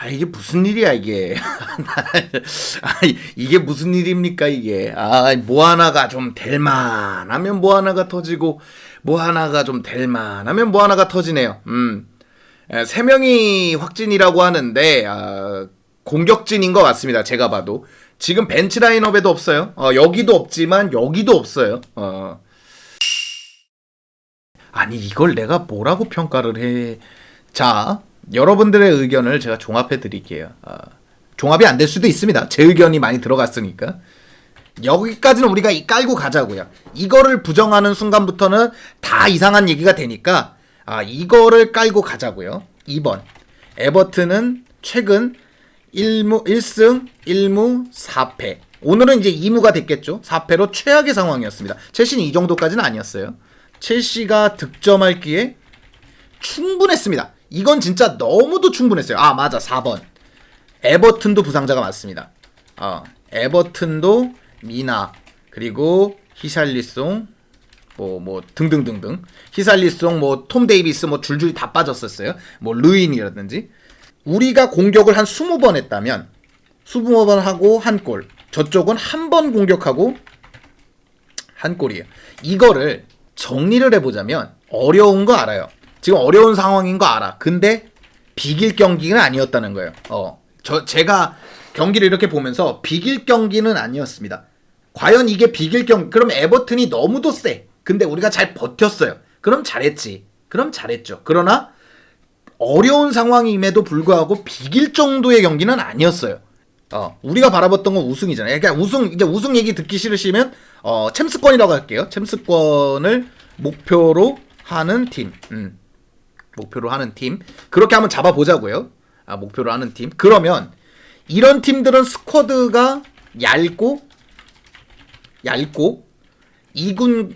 이게 무슨 일이야 이게. 이게 무슨 일입니까 이게. 뭐 하나가 좀 될만하면 뭐 하나가 터지고, 뭐 하나가 좀 될만하면 뭐 하나가 터지네요. 3명이 확진이라고 하는데 공격진인 것 같습니다. 제가 봐도 지금 벤치 라인업에도 없어요. 여기도 없지만 여기도 없어요. 아니 이걸 내가 뭐라고 평가를 해. 자, 여러분들의 의견을 제가 종합해 드릴게요. 종합이 안 될 수도 있습니다. 제 의견이 많이 들어갔으니까. 여기까지는 우리가 깔고 가자고요. 이거를 부정하는 순간부터는 다 이상한 얘기가 되니까 이거를 깔고 가자고요. 2번 에버튼은 최근 1승 1무 4패. 오늘은 이제 2무가 됐겠죠. 4패로 최악의 상황이었습니다. 첼시는 이 정도까지는 아니었어요. 첼시가 득점할 기에 충분했습니다. 이건 진짜 너무도 충분했어요. 맞아, 4번 에버튼도 부상자가 많습니다. 에버튼도 미나 그리고 히샬리송 뭐 등등등등, 히샬리송 뭐 톰 데이비스 뭐 줄줄이 다 빠졌었어요. 뭐 르인이라든지. 우리가 공격을 한 20번 했다면 20번 하고 한 골, 저쪽은 한 번 공격하고 한 골이에요. 이거를 정리를 해보자면 어려운 거 알아요. 지금 어려운 상황인 거 알아. 근데 비길 경기는 아니었다는 거예요. 제가 경기를 이렇게 보면서 비길 경기는 아니었습니다. 과연 이게 비길 경기, 그럼 에버튼이 너무도 세. 근데 우리가 잘 버텼어요. 그럼 잘했지. 그럼 잘했죠. 그러나 어려운 상황임에도 불구하고 비길 정도의 경기는 아니었어요. 우리가 바라봤던 건 우승이잖아요. 그러니까 우승 얘기 듣기 싫으시면 챔스권이라고 할게요. 챔스권을 목표로 하는 팀. 목표로 하는 팀. 그렇게 한번 잡아보자고요. 목표로 하는 팀. 그러면 이런 팀들은 스쿼드가 얇고 2군과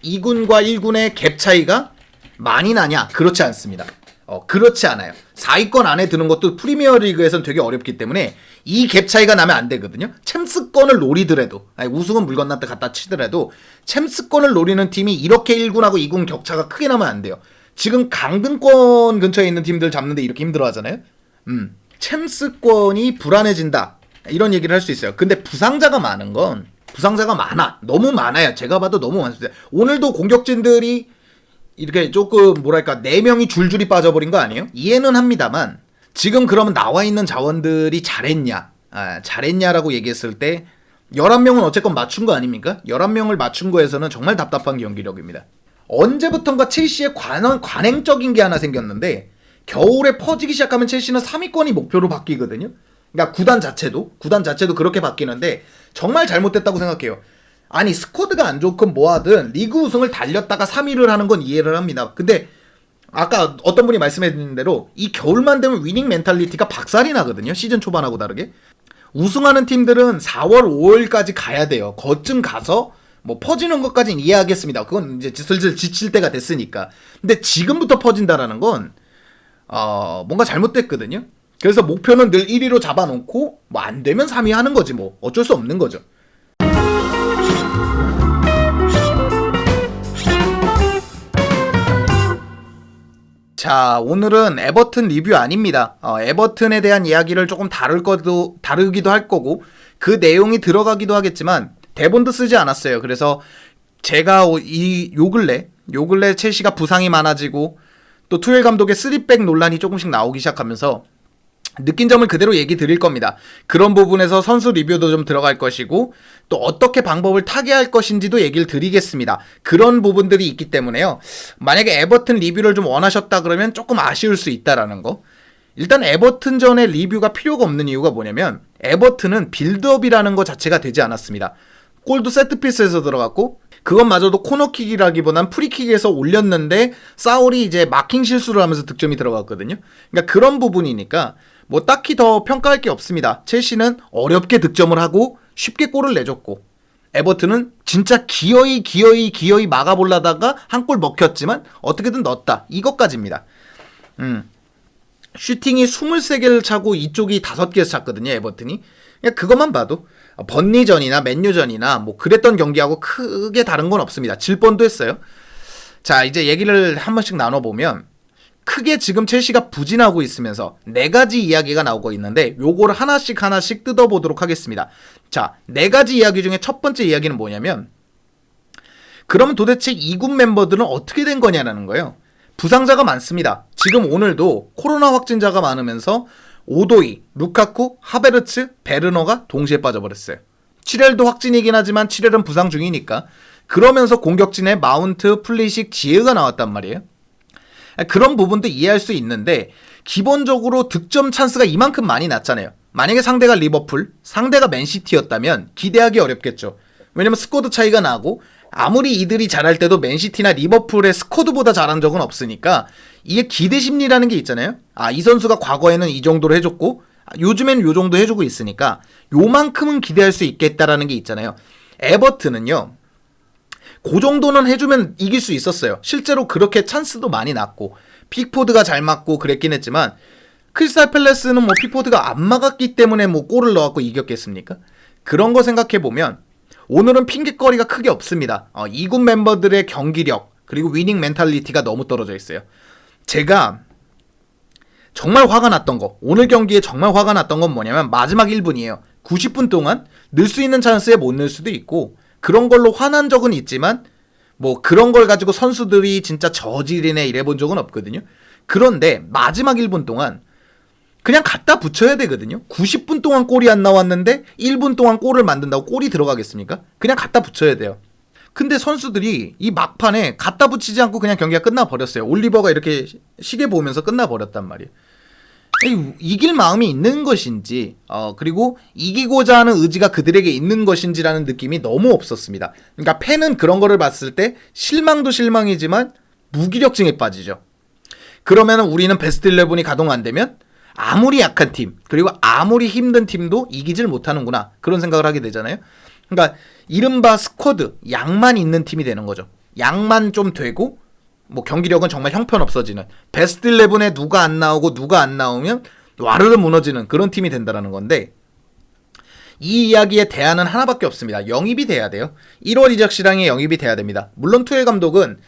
1군의 갭 차이가 많이 나냐? 그렇지 않습니다. 그렇지 않아요. 4위권 안에 드는 것도 프리미어 리그에서는 되게 어렵기 때문에 이 갭 차이가 나면 안 되거든요. 챔스권을 노리더라도, 우승은 물 건넜다 갖다 치더라도 챔스권을 노리는 팀이 이렇게 1군하고 2군 격차가 크게 나면 안 돼요. 지금 강등권 근처에 있는 팀들 잡는데 이렇게 힘들어 하잖아요. 챔스권이 불안해진다, 이런 얘기를 할 수 있어요. 근데 부상자가 많아. 너무 많아요. 제가 봐도 너무 많습니다. 오늘도 공격진들이 이렇게 조금 4명이 줄줄이 빠져버린 거 아니에요? 이해는 합니다만 지금 그러면 나와 있는 자원들이 잘했냐라고 얘기했을 때 11명은 어쨌건 맞춘 거 아닙니까? 11명을 맞춘 거에서는 정말 답답한 경기력입니다. 언제부턴가 첼시에 관행적인 게 하나 생겼는데, 겨울에 퍼지기 시작하면 첼시는 3위권이 목표로 바뀌거든요. 그러니까 구단 자체도 그렇게 바뀌는데 정말 잘못됐다고 생각해요. 아니 스쿼드가 안 좋건 뭐하든 리그 우승을 달렸다가 3위를 하는 건 이해를 합니다. 근데 아까 어떤 분이 말씀해 주신 대로 이 겨울만 되면 위닝 멘탈리티가 박살이 나거든요. 시즌 초반하고 다르게. 우승하는 팀들은 4월 5월까지 가야 돼요. 거쯤 가서 뭐 퍼지는 것까지는 이해하겠습니다. 그건 이제 슬슬 지칠 때가 됐으니까. 근데 지금부터 퍼진다라는 건 뭔가 잘못됐거든요. 그래서 목표는 늘 1위로 잡아놓고 뭐 안 되면 3위 하는 거지, 뭐 어쩔 수 없는 거죠. 자, 오늘은 에버튼 리뷰 아닙니다. 에버튼에 대한 이야기를 조금 다르기도 할 거고 그 내용이 들어가기도 하겠지만 대본도 쓰지 않았어요. 그래서 제가 요 근래 첼시가 부상이 많아지고 또 투엘 감독의 3백 논란이 조금씩 나오기 시작하면서 느낀 점을 그대로 얘기 드릴 겁니다. 그런 부분에서 선수 리뷰도 좀 들어갈 것이고 또 어떻게 방법을 타개할 것인지도 얘기를 드리겠습니다. 그런 부분들이 있기 때문에요. 만약에 에버튼 리뷰를 좀 원하셨다 그러면 조금 아쉬울 수 있다라는 거. 일단 에버튼전의 리뷰가 필요가 없는 이유가 뭐냐면 에버튼은 빌드업이라는 거 자체가 되지 않았습니다. 골도 세트피스에서 들어갔고 그것마저도 코너킥이라기보단 프리킥에서 올렸는데 사울이 이제 마킹 실수를 하면서 득점이 들어갔거든요. 그러니까 그런 부분이니까 뭐 딱히 더 평가할 게 없습니다. 첼시는 어렵게 득점을 하고 쉽게 골을 내줬고 에버튼은 진짜 기어이 막아보려다가 한 골 먹혔지만 어떻게든 넣었다. 이것까지입니다. 슈팅이 23개를 차고 이쪽이 5개를 찼거든요. 에버튼이. 그냥 그것만 봐도 번니전이나 맨유전이나 뭐 그랬던 경기하고 크게 다른 건 없습니다. 질 뻔도 했어요. 자, 이제 얘기를 한 번씩 나눠보면 크게 지금 첼시가 부진하고 있으면서 네 가지 이야기가 나오고 있는데 요거를 하나씩 뜯어보도록 하겠습니다. 자, 네 가지 이야기 중에 첫 번째 이야기는 뭐냐면 그러면 도대체 2군 멤버들은 어떻게 된 거냐라는 거예요. 부상자가 많습니다. 지금 오늘도 코로나 확진자가 많으면서 오도이, 루카쿠, 하베르츠, 베르너가 동시에 빠져버렸어요. 칠렐도 확진이긴 하지만 칠렐은 부상 중이니까. 그러면서 공격진에 마운트, 플리식, 지흐가 나왔단 말이에요. 그런 부분도 이해할 수 있는데 기본적으로 득점 찬스가 이만큼 많이 났잖아요. 만약에 상대가 리버풀, 상대가 맨시티였다면 기대하기 어렵겠죠. 왜냐면 스쿼드 차이가 나고 아무리 이들이 잘할 때도 맨시티나 리버풀의 스쿼드보다 잘한 적은 없으니까 이게 기대 심리라는 게 있잖아요. 이 선수가 과거에는 이 정도로 해줬고 요즘엔 요 정도 해주고 있으니까 요만큼은 기대할 수 있겠다라는 게 있잖아요. 에버튼은요, 그 정도는 해주면 이길 수 있었어요. 실제로 그렇게 찬스도 많이 났고 픽포드가 잘 맞고 그랬긴 했지만 크리스탈 팰레스는 뭐 픽포드가 안 막았기 때문에 뭐 골을 넣었고 이겼겠습니까? 그런 거 생각해보면 오늘은 핑계거리가 크게 없습니다. 2군 멤버들의 경기력 그리고 위닝 멘탈리티가 너무 떨어져 있어요. 제가 정말 화가 났던 거, 오늘 경기에 정말 화가 났던 건 뭐냐면 마지막 1분이에요. 90분 동안 넣을 수 있는 찬스에 못 넣을 수도 있고 그런 걸로 화난 적은 있지만 뭐 그런 걸 가지고 선수들이 진짜 저질이네 이래 본 적은 없거든요. 그런데 마지막 1분 동안 그냥 갖다 붙여야 되거든요. 90분 동안 골이 안 나왔는데 1분 동안 골을 만든다고 골이 들어가겠습니까? 그냥 갖다 붙여야 돼요. 근데 선수들이 이 막판에 갖다 붙이지 않고 그냥 경기가 끝나버렸어요. 올리버가 이렇게 시계 보면서 끝나버렸단 말이에요. 이길 마음이 있는 것인지 그리고 이기고자 하는 의지가 그들에게 있는 것인지라는 느낌이 너무 없었습니다. 그러니까 팬은 그런 거를 봤을 때 실망도 실망이지만 무기력증에 빠지죠. 그러면 우리는 베스트 11이 가동 안 되면 아무리 약한 팀 그리고 아무리 힘든 팀도 이기질 못하는구나 그런 생각을 하게 되잖아요. 그러니까 이른바 스쿼드 양만 있는 팀이 되는 거죠. 양만 좀 되고 뭐 경기력은 정말 형편없어지는 베스트 11에 누가 안 나오고 누가 안 나오면 와르르 무너지는 그런 팀이 된다라는 건데 이 이야기의 대안은 하나밖에 없습니다. 영입이 돼야 돼요. 1월 이적 시장에 영입이 돼야 됩니다. 물론 투엘 감독은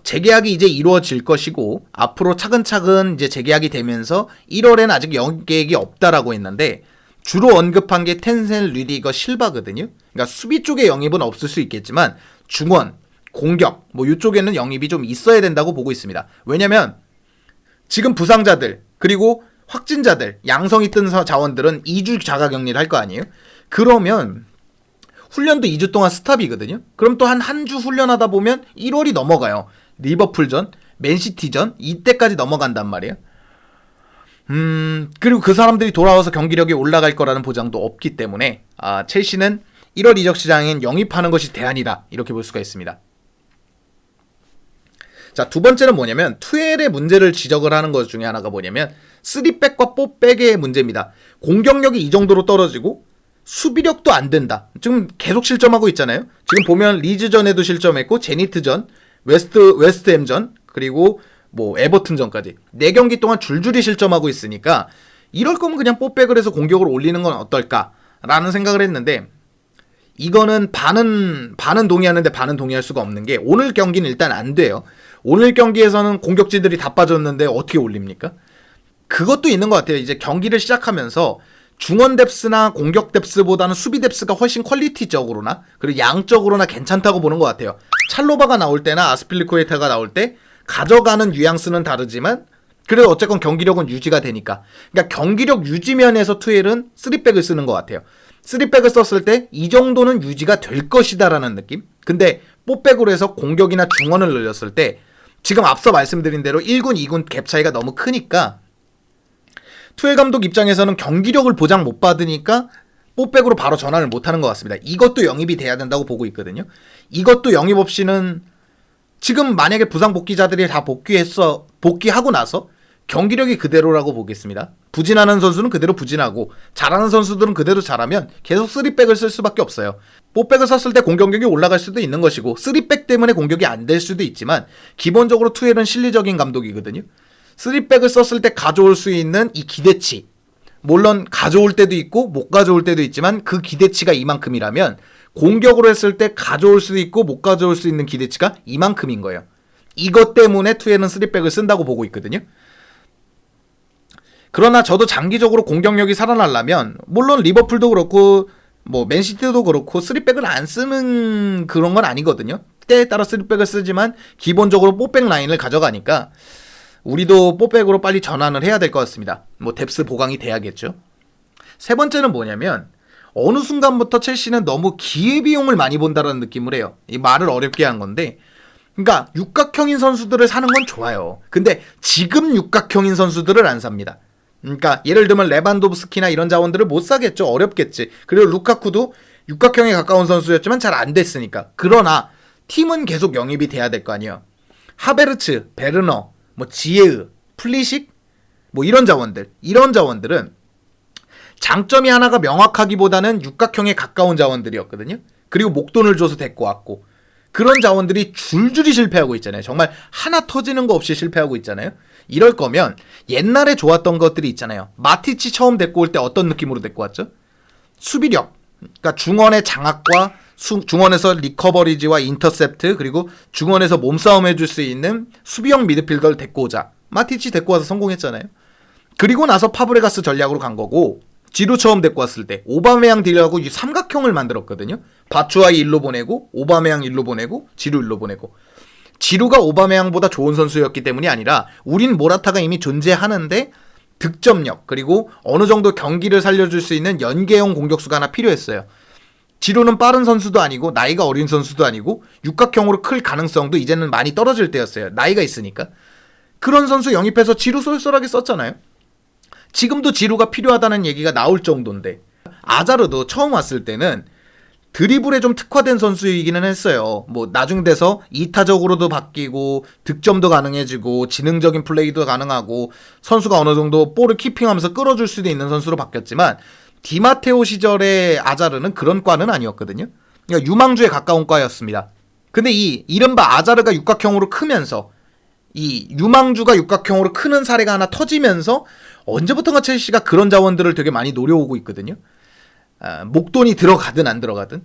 재계약이 이제 이루어질 것이고 앞으로 차근차근 이제 재계약이 되면서 1월에는 아직 영입 계획이 없다라고 했는데 주로 언급한 게 텐셀, 르디거, 실바거든요. 그러니까 수비 쪽에 영입은 없을 수 있겠지만 중원, 공격 뭐 이쪽에는 영입이 좀 있어야 된다고 보고 있습니다. 왜냐면 지금 부상자들 그리고 확진자들 양성이 뜬 자원들은 2주 자가격리를 할 거 아니에요. 그러면 훈련도 2주 동안 스탑이거든요. 그럼 또 한 주 훈련하다 보면 1월이 넘어가요. 리버풀전, 맨시티전 이때까지 넘어간단 말이에요. 그리고 그 사람들이 돌아와서 경기력이 올라갈 거라는 보장도 없기 때문에 첼시는 1월 이적 시장엔 영입하는 것이 대안이다 이렇게 볼 수가 있습니다. 자, 두 번째는 뭐냐면 투엘의 문제를 지적을 하는 것 중에 하나가 뭐냐면 3백과 4백의 문제입니다. 공격력이 이 정도로 떨어지고 수비력도 안 된다. 지금 계속 실점하고 있잖아요. 지금 보면 리즈전에도 실점했고 제니트전, 웨스트햄전 그리고 뭐 에버튼전까지 4경기 동안 줄줄이 실점하고 있으니까 이럴 거면 그냥 4백을 해서 공격을 올리는 건 어떨까라는 생각을 했는데 이거는 반은 동의하는데 반은 동의할 수가 없는 게 오늘 경기는 일단 안 돼요. 오늘 경기에서는 공격진들이 다 빠졌는데 어떻게 올립니까? 그것도 있는 것 같아요. 이제 경기를 시작하면서 중원 뎁스나 공격 뎁스보다는 수비 뎁스가 훨씬 퀄리티적으로나 그리고 양적으로나 괜찮다고 보는 것 같아요. 찰로바가 나올 때나 아스필리쿠에타가 나올 때 가져가는 뉘앙스는 다르지만 그래도 어쨌건 경기력은 유지가 되니까. 그러니까 경기력 유지면에서 투엘은 3백을 쓰는 것 같아요. 3백을 썼을 때 이 정도는 유지가 될 것이다라는 느낌? 근데 4백으로 해서 공격이나 중원을 늘렸을 때 지금 앞서 말씀드린 대로 1군, 2군 갭 차이가 너무 크니까 투엘 감독 입장에서는 경기력을 보장 못 받으니까 4백으로 바로 전환을 못하는 것 같습니다. 이것도 영입이 돼야 된다고 보고 있거든요. 이것도 영입 없이는 지금 만약에 부상 복귀자들이 다 복귀하고 나서 경기력이 그대로라고 보겠습니다. 부진하는 선수는 그대로 부진하고 잘하는 선수들은 그대로 잘하면 계속 3백을 쓸 수밖에 없어요. 4백을 썼을 때 공격력이 올라갈 수도 있는 것이고 3백 때문에 공격이 안 될 수도 있지만 기본적으로 투엘은 실리적인 감독이거든요. 3백을 썼을 때 가져올 수 있는 이 기대치, 물론 가져올 때도 있고 못 가져올 때도 있지만 그 기대치가 이만큼이라면 공격으로 했을 때 가져올 수도 있고 못 가져올 수 있는 기대치가 이만큼인 거예요. 이것 때문에 투엘은 3백을 쓴다고 보고 있거든요. 그러나 저도 장기적으로 공격력이 살아나려면 물론 리버풀도 그렇고 뭐 맨시티도 그렇고 3백을 안 쓰는 그런 건 아니거든요. 때에 따라 3백을 쓰지만 기본적으로 4백 라인을 가져가니까 우리도 4백으로 빨리 전환을 해야 될 것 같습니다. 뭐 뎁스 보강이 돼야겠죠. 세 번째는 뭐냐면 어느 순간부터 첼시는 너무 기회비용을 많이 본다라는 느낌을 해요. 이 말을 어렵게 한 건데, 그러니까 육각형인 선수들을 사는 건 좋아요. 근데 지금 육각형인 선수들을 안 삽니다. 그러니까 예를 들면 레반도프스키나 이런 자원들을 못 사겠죠. 어렵겠지. 그리고 루카쿠도 육각형에 가까운 선수였지만 잘 안 됐으니까. 그러나 팀은 계속 영입이 돼야 될 거 아니에요. 하베르츠, 베르너, 뭐 지에으, 플리식 뭐 이런 자원들은 장점이 하나가 명확하기보다는 육각형에 가까운 자원들이었거든요. 그리고 목돈을 줘서 데리고 왔고, 그런 자원들이 줄줄이 실패하고 있잖아요. 정말 하나 터지는 거 없이 실패하고 있잖아요. 이럴 거면 옛날에 좋았던 것들이 있잖아요. 마티치 처음 데리고 올 때 어떤 느낌으로 데리고 왔죠? 수비력, 그러니까 중원의 장악과 중원에서 리커버리지와 인터셉트, 그리고 중원에서 몸싸움 해줄 수 있는 수비형 미드필더를 데리고 오자. 마티치 데리고 와서 성공했잖아요. 그리고 나서 파브레가스 전략으로 간 거고, 지루 처음 데리고 왔을 때 오바메양 딜하고 이 삼각형을 만들었거든요. 바추아이 일로 보내고 오바메양 일로 보내고 지루 일로 보내고, 지루가 오바메양보다 좋은 선수였기 때문이 아니라 우린 모라타가 이미 존재하는데 득점력 그리고 어느 정도 경기를 살려줄 수 있는 연계형 공격수가 하나 필요했어요. 지루는 빠른 선수도 아니고 나이가 어린 선수도 아니고 육각형으로 클 가능성도 이제는 많이 떨어질 때였어요. 나이가 있으니까. 그런 선수 영입해서 지루 쏠쏠하게 썼잖아요. 지금도 지루가 필요하다는 얘기가 나올 정도인데, 아자르도 처음 왔을 때는 드리블에 좀 특화된 선수이기는 했어요. 뭐 나중 돼서 이타적으로도 바뀌고 득점도 가능해지고 지능적인 플레이도 가능하고 선수가 어느 정도 볼을 키핑하면서 끌어줄 수도 있는 선수로 바뀌었지만, 디마테오 시절의 아자르는 그런 과는 아니었거든요. 그러니까 유망주에 가까운 과였습니다. 근데 이 이른바 아자르가 육각형으로 크면서 이 유망주가 육각형으로 크는 사례가 하나 터지면서 언제부턴가 첼시가 그런 자원들을 되게 많이 노려오고 있거든요. 목돈이 들어가든 안 들어가든.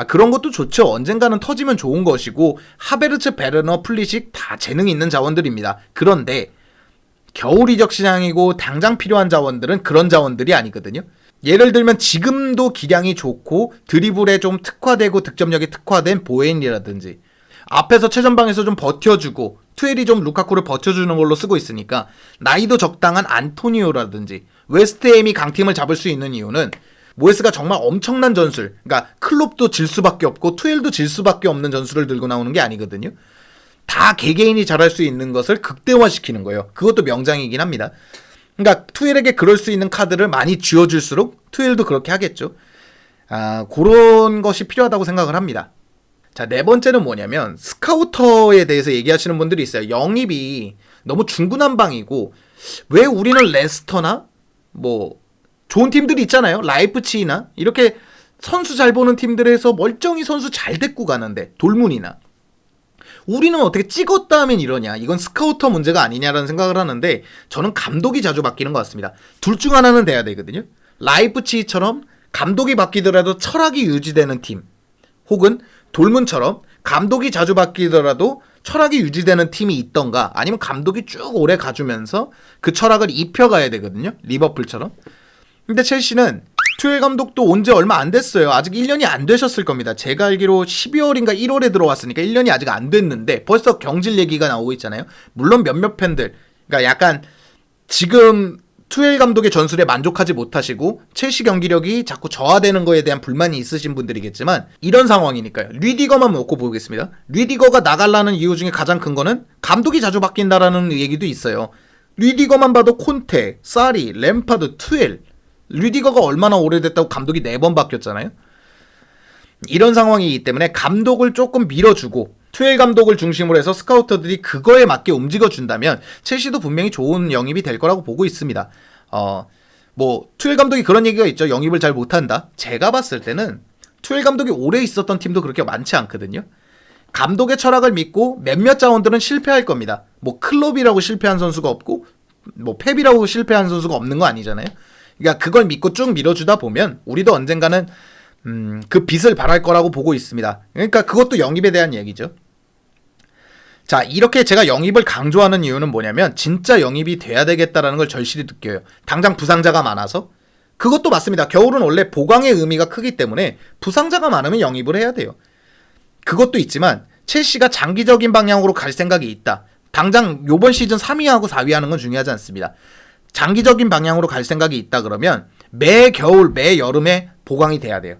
그런 것도 좋죠. 언젠가는 터지면 좋은 것이고, 하베르츠, 베르너, 플리식 다 재능 있는 자원들입니다. 그런데 겨울 이적 시장이고 당장 필요한 자원들은 그런 자원들이 아니거든요. 예를 들면 지금도 기량이 좋고 드리블에 좀 특화되고 득점력이 특화된 보엔이라든지, 앞에서 최전방에서 좀 버텨주고 투엘이 좀 루카쿠를 버텨주는 걸로 쓰고 있으니까, 나이도 적당한 안토니오라든지, 웨스트햄이 강팀을 잡을 수 있는 이유는 모에스가 정말 엄청난 전술, 그러니까 클롭도 질 수밖에 없고 투엘도 질 수밖에 없는 전술을 들고 나오는 게 아니거든요. 다 개개인이 잘할 수 있는 것을 극대화시키는 거예요. 그것도 명장이긴 합니다. 그러니까 투엘에게 그럴 수 있는 카드를 많이 쥐어줄수록 투엘도 그렇게 하겠죠. 그런 것이 필요하다고 생각을 합니다. 자, 네 번째는 뭐냐면 스카우터에 대해서 얘기하시는 분들이 있어요. 영입이 너무 중구난방이고, 왜 우리는 레스터나 뭐 좋은 팀들이 있잖아요. 라이프치히나 이렇게 선수 잘 보는 팀들에서 멀쩡히 선수 잘 데리고 가는데, 돌문이나 우리는 어떻게 찍었다 하면 이러냐. 이건 스카우터 문제가 아니냐라는 생각을 하는데, 저는 감독이 자주 바뀌는 것 같습니다. 둘 중 하나는 돼야 되거든요. 라이프치히처럼 감독이 바뀌더라도 철학이 유지되는 팀, 혹은 돌문처럼 감독이 자주 바뀌더라도 철학이 유지되는 팀이 있던가, 아니면 감독이 쭉 오래 가주면서 그 철학을 입혀가야 되거든요. 리버풀처럼. 근데 첼시는 투엘 감독도 온 지 얼마 안 됐어요. 아직 1년이 안 되셨을 겁니다. 제가 알기로 12월인가 1월에 들어왔으니까 1년이 아직 안 됐는데 벌써 경질 얘기가 나오고 있잖아요. 물론 몇몇 팬들, 그러니까 약간 지금 투엘 감독의 전술에 만족하지 못하시고 첼시 경기력이 자꾸 저하되는 거에 대한 불만이 있으신 분들이겠지만, 이런 상황이니까요. 류디거만 놓고 보겠습니다. 류디거가 나가려는 이유 중에 가장 큰 거는 감독이 자주 바뀐다라는 얘기도 있어요. 류디거만 봐도 콘테, 사리, 램파드, 투엘, 류디거가 얼마나 오래됐다고 감독이 4번 바뀌었잖아요. 이런 상황이기 때문에 감독을 조금 밀어주고 투엘 감독을 중심으로 해서 스카우터들이 그거에 맞게 움직여준다면 첼시도 분명히 좋은 영입이 될 거라고 보고 있습니다. 뭐 투엘 감독이 그런 얘기가 있죠. 영입을 잘 못한다. 제가 봤을 때는 투엘 감독이 오래 있었던 팀도 그렇게 많지 않거든요. 감독의 철학을 믿고 몇몇 자원들은 실패할 겁니다. 뭐 클롭이라고 실패한 선수가 없고 뭐 펩이라고 실패한 선수가 없는 거 아니잖아요. 그러니까 그걸 믿고 쭉 밀어주다 보면 우리도 언젠가는 그 빛을 발할 거라고 보고 있습니다. 그러니까 그것도 영입에 대한 얘기죠. 자, 이렇게 제가 영입을 강조하는 이유는 뭐냐면 진짜 영입이 돼야 되겠다라는 걸 절실히 느껴요. 당장 부상자가 많아서. 그것도 맞습니다. 겨울은 원래 보강의 의미가 크기 때문에 부상자가 많으면 영입을 해야 돼요. 그것도 있지만 첼시가 장기적인 방향으로 갈 생각이 있다. 당장 요번 시즌 3위하고 4위 하는 건 중요하지 않습니다. 장기적인 방향으로 갈 생각이 있다 그러면 매 겨울, 매 여름에 보강이 돼야 돼요.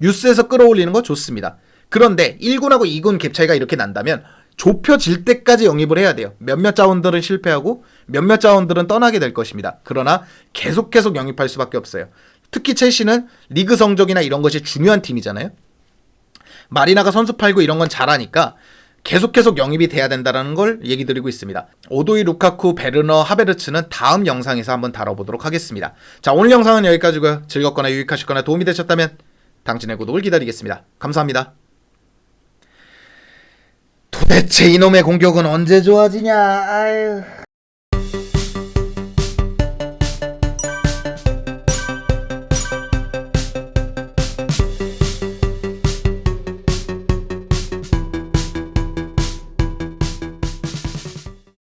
뉴스에서 끌어올리는 거 좋습니다. 그런데 1군하고 2군 갭 차이가 이렇게 난다면 좁혀질 때까지 영입을 해야 돼요. 몇몇 자원들은 실패하고 몇몇 자원들은 떠나게 될 것입니다. 그러나 계속 영입할 수밖에 없어요. 특히 첼시는 리그 성적이나 이런 것이 중요한 팀이잖아요. 마리나가 선수 팔고 이런 건 잘하니까 계속 영입이 돼야 된다는 걸 얘기 드리고 있습니다. 오도이, 루카쿠, 베르너, 하베르츠는 다음 영상에서 한번 다뤄보도록 하겠습니다. 자, 오늘 영상은 여기까지고요. 즐겁거나 유익하셨거나 도움이 되셨다면 당신의 구독을 기다리겠습니다. 감사합니다. 도대체 이놈의 공격은 언제 좋아지냐. 아유.